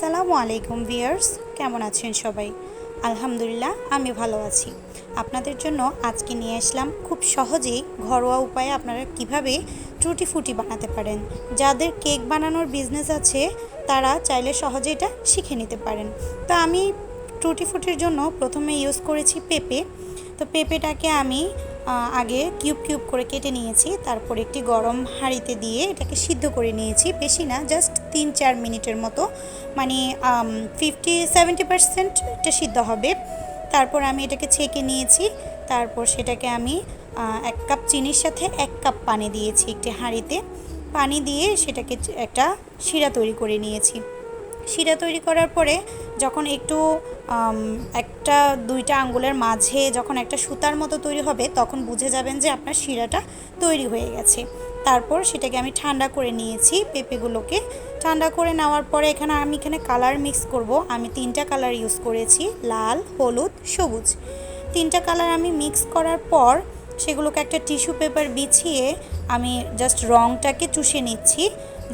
আসসালামু আলাইকুম ভিউয়ার্স, কেমন আছেন সবাই? আলহামদুলিল্লাহ আমি ভালো আছি। আপনাদের জন্য আজকে নিয়ে আসলাম খুব সহজেই ঘরোয়া উপায়ে আপনারা কিভাবে টুটি ফুটি বানাতে পারেন। যাদের কেক বানানোর বিজনেস আছে তারা চাইলে সহজে এটা শিখে নিতে পারেন। তো আমি টুটি ফুটির জন্য প্রথমে ইউজ করেছি পেঁপে। তো পেঁপেটাকে আমি আগে কিউব কিউব করে কেটে নিয়েছি, তারপর একটি গরম হাঁড়িতে দিয়ে এটাকে সিদ্ধ করে নিয়েছি, বেশি না, জাস্ট 3-4 মিনিটের মতো, মানে 50-70% এটা সিদ্ধ হবে। তারপর আমি এটাকে ছেঁকে নিয়েছি। তারপর সেটাকে আমি 1 কাপ চিনির সাথে 1 কাপ পানি দিয়েছি একটি হাঁড়িতে। পানি দিয়ে সেটাকে একটা শিরা তৈরি করে নিয়েছি। শিরা তৈরি করার পরে যখন একটু একটা দুইটা আঙ্গুলের মাঝে যখন একটা সুতার মতো তৈরি হবে তখন বুঝে যাবেন যে আপনার শিরাটা তৈরি হয়ে গেছে। তারপর সেটাকে আমি ঠান্ডা করে নিয়েছি। পেঁপেগুলোকে ঠান্ডা করে নেওয়ার পরে এখানে কালার মিক্স করব। আমি 3টা কালার ইউজ করেছি, লাল, হলুদ, সবুজ। 3টা কালার আমি মিক্স করার পর সেগুলোকে একটা টিস্যু পেপার বিছিয়ে আমি জাস্ট রঙটাকে চুষে নিচ্ছি,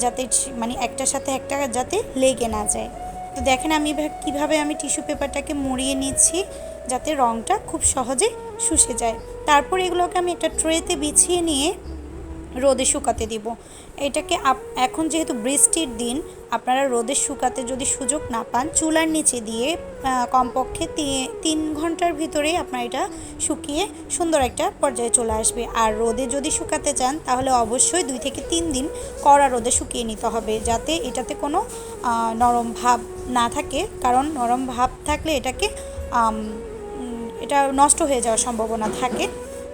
যাতে মানে একটার সাথে একটা যাতে লেগে না যায়। তো দেখেন আমি কীভাবে আমি টিস্যু পেপারটাকে মুড়িয়ে নিচ্ছি যাতে রঙটা খুব সহজে শুষে যায়। তারপর এগুলোকে আমি একটা ট্রেতে বিছিয়ে নিয়ে রোদে শুকাতে দিব। এটাকে এখন যেহেতু বৃষ্টির দিন, আপনারা রোদে শুকাতে যদি সুযোগ না পান, চুলার নিচে দিয়ে কমপক্ষে 3 ঘন্টার ভিতরেই আপনার এটা শুকিয়ে সুন্দর একটা পর্যায়ে চলে আসবে। আর রোদে যদি শুকাতে চান তাহলে অবশ্যই 2 থেকে 3 দিন কড়া রোদে শুকিয়ে নিতে হবে, যাতে এটাতে কোনো নরম ভাব না থাকে, কারণ নরম ভাব থাকলে এটা নষ্ট হয়ে যাওয়ার সম্ভাবনা থাকে।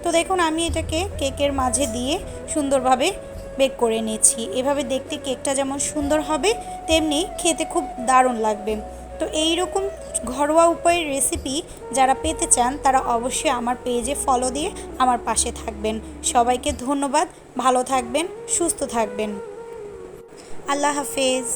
তো দেখুন আমি এটাকে কেকের মাঝে দিয়ে সুন্দরভাবে বেক করে নিয়েছি। এভাবে দেখতে কেকটা যেমন সুন্দর হবে তেমনি খেতে খুব দারুণ লাগবে। তো এই রকম ঘরোয়া উপায়ের রেসিপি যারা পেতে চান তারা অবশ্যই আমার পেজে ফলো দিয়ে আমার পাশে থাকবেন। সবাইকে ধন্যবাদ, ভালো থাকবেন, সুস্থ থাকবেন। আল্লাহ হাফেজ।